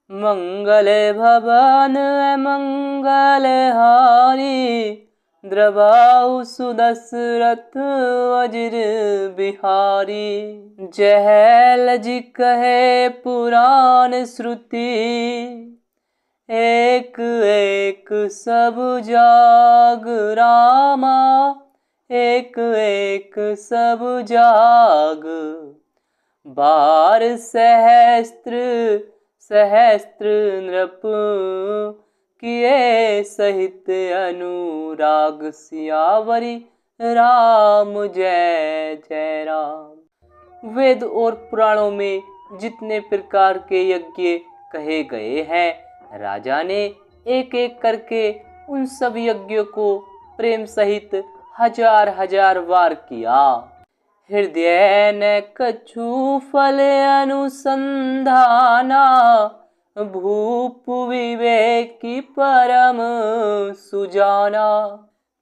मंगल भवन मंगल हारी, द्रवाहु सुदशरथ अजिर बिहारी। जहल जी कहे पुराण श्रुति, एक एक सब जाग रामा, एक एक सब जाग। बार सहस्त्र सहस्त्र नृप, किए सहित अनुराग। सियावरी राम जय जय राम। वेद और पुराणों में जितने प्रकार के यज्ञ कहे गए हैं, राजा ने एक एक करके उन सब यज्ञों को प्रेम सहित हजार हजार बार किया। हृदय न कछु फल अनुसंधाना, भूप विवेकी परम सुजाना।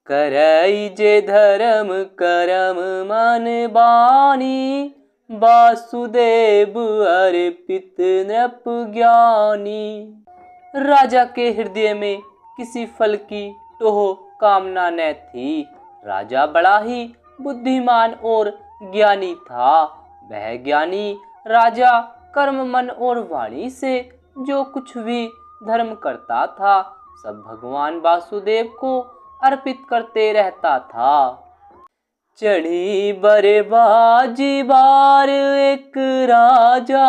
करई जे धर्म करम मन बानी, वासुदेव अर्पित नृप ज्ञानी। राजा के हृदय में किसी फल की टोह कामना न थी। राजा बड़ा ही बुद्धिमान और ज्ञानी था। वह ज्ञानी राजा कर्म मन और वाणी से जो कुछ भी धर्म करता था, सब भगवान वासुदेव को अर्पित करते रहता था। चढ़ी बरबाजी बार एक राजा,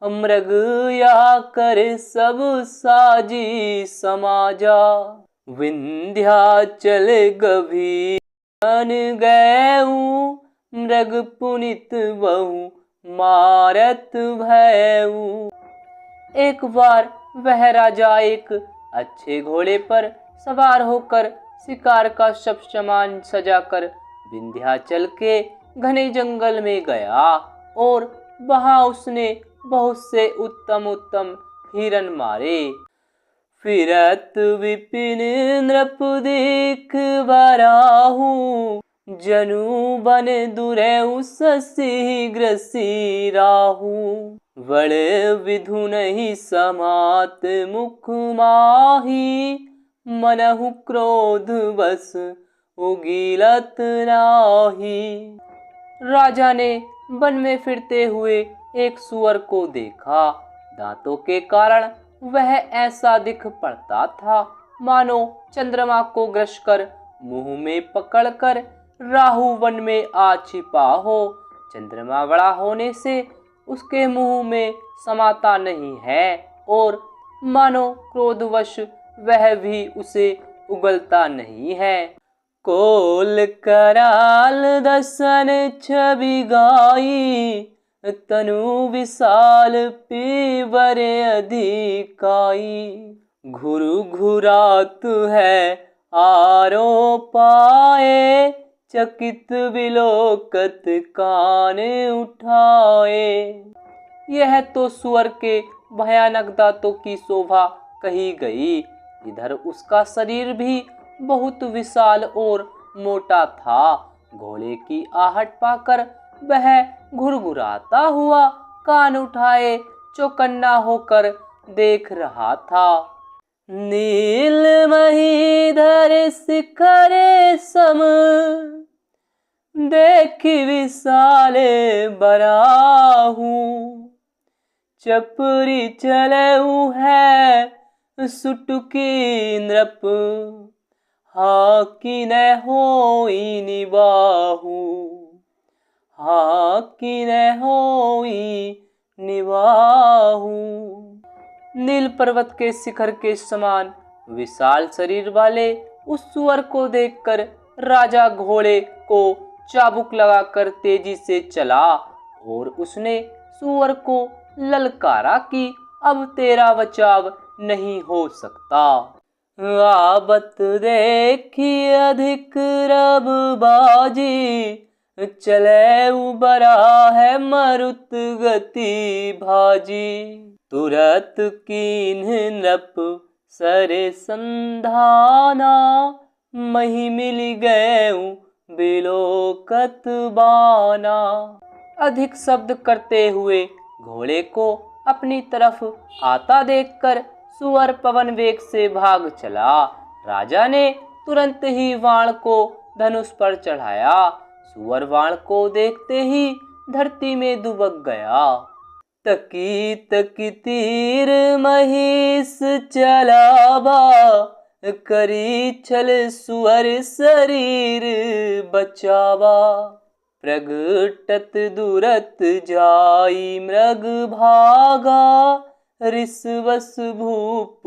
मृग या कर सब साजी समाजा। विंध्याचल गभीर बन गएऊ, मृग पुनित बहु मारत भयऊ। एक बार वह राजा एक अच्छे घोड़े पर सवार होकर शिकार का सब सामान सजाकर विंध्याचल के घने जंगल में गया और वहां उसने बहुत से उत्तम उत्तम हिरन मारे। फिरत विपिन नृप देख बराहु, जनु बन दुरहु शशि ग्रसी राहु। वड़ विधु नहीं समात मुख माही, मनहु क्रोध बस उगीलत नाही। राजा ने वन में फिरते हुए एक सुअर को देखा। दांतों के कारण वह ऐसा दिख पड़ता था मानो चंद्रमा को ग्रस कर मुंह में पकड़कर राहु वन में आ छिपा हो। चंद्रमा बड़ा होने से उसके मुंह में समाता नहीं है और मानो क्रोधवश वह भी उसे उगलता नहीं है। कोल कराल दसन छवि गाई, तनु विशाल पीवर अधिकाई। घुरु घुरात है आरो पाए, चकित विलोकत कान उठाए। यह तो सुअर के भयानक दांतों की शोभा कही गई। इधर उसका शरीर भी बहुत विशाल और मोटा था। घोड़े की आहट पाकर वह घुरघुराता हुआ कान उठाए चौकन्ना होकर देख रहा था। नील महीधर शिखर सम, देखी विशाले बराहू। चपरी चलऊ है सुटुकी नृप, हाकी न होई निबाहू। हाकी न होई निबाहू। नील पर्वत के शिखर के समान विशाल शरीर वाले उस सुअर को देखकर राजा घोड़े को चाबुक लगाकर तेजी से चला और उसने सुअर को ललकारा कि अब तेरा बचाव नहीं हो सकता। आबत देखी अधिक रब बाजी, चले उबरा है मरुत गति भाजी। तुरत कीन्ह नृप सरे संधाना, मही मिल गएऊ बिलोकत बाना। अधिक शब्द करते हुए घोड़े को अपनी तरफ आता देखकर सुअर पवन वेग से भाग चला। राजा ने तुरंत ही बाण को धनुष पर चढ़ाया। सुअर बाण को देखते ही धरती में दुबक गया। तकी तकी तीर महिष चलावा, करी छल सुअर शरीर बचावा। प्रगटत दुरत जाई मृग भागा, रिसवस भूप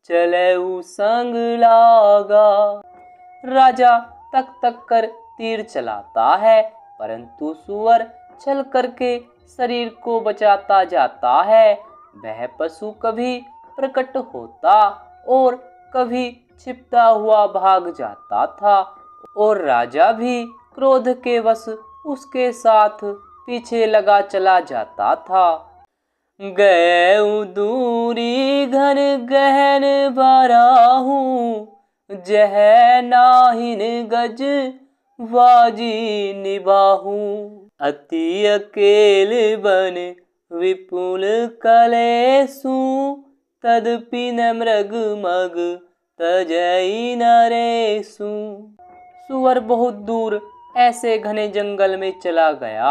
चलेऊ संग लागा। राजा तक तक कर तीर चलाता है, परंतु सुअर छल करके शरीर को बचाता जाता है। वह पशु कभी प्रकट होता और कभी छिपता हुआ भाग जाता था, और राजा भी क्रोध के वश उसके साथ पीछे लगा चला जाता था। गए दूरी घन गहन बाराहू, जह नाहिन गज वाजी निबाहू। अति अकेल बन विपुल कलेसु, तदपि न मृग मग तजई नरेसु। सुअर बहुत दूर ऐसे घने जंगल में चला गया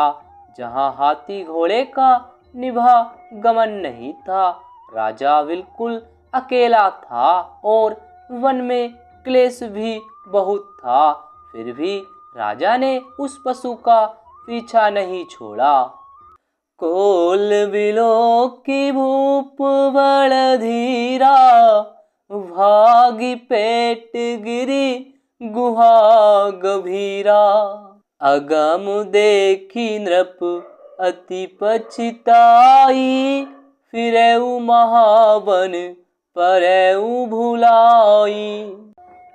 जहाँ हाथी घोड़े का निभा गमन नहीं था। राजा बिल्कुल अकेला था और वन में क्लेश भी बहुत था। फिर भी राजा ने उस पशु का पीछा नहीं छोड़ा। कोल बिलो की भूप बड़ धीरा, भागी पेट गिरी गुहा गभीरा। अगम देखी नृप अति पछिताई, फिरेऊ महावन परेऊ भुलाई।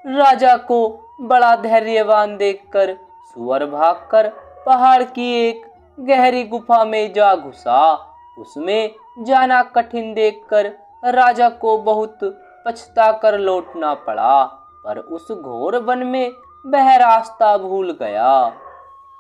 राजा को बड़ा धैर्यवान देखकर सुअर भागकर पहाड़ की एक गहरी गुफा में जा घुसा। उसमें जाना कठिन देखकर राजा को बहुत पछताकर लौटना पड़ा, पर उस घोर वन में वह रास्ता भूल गया।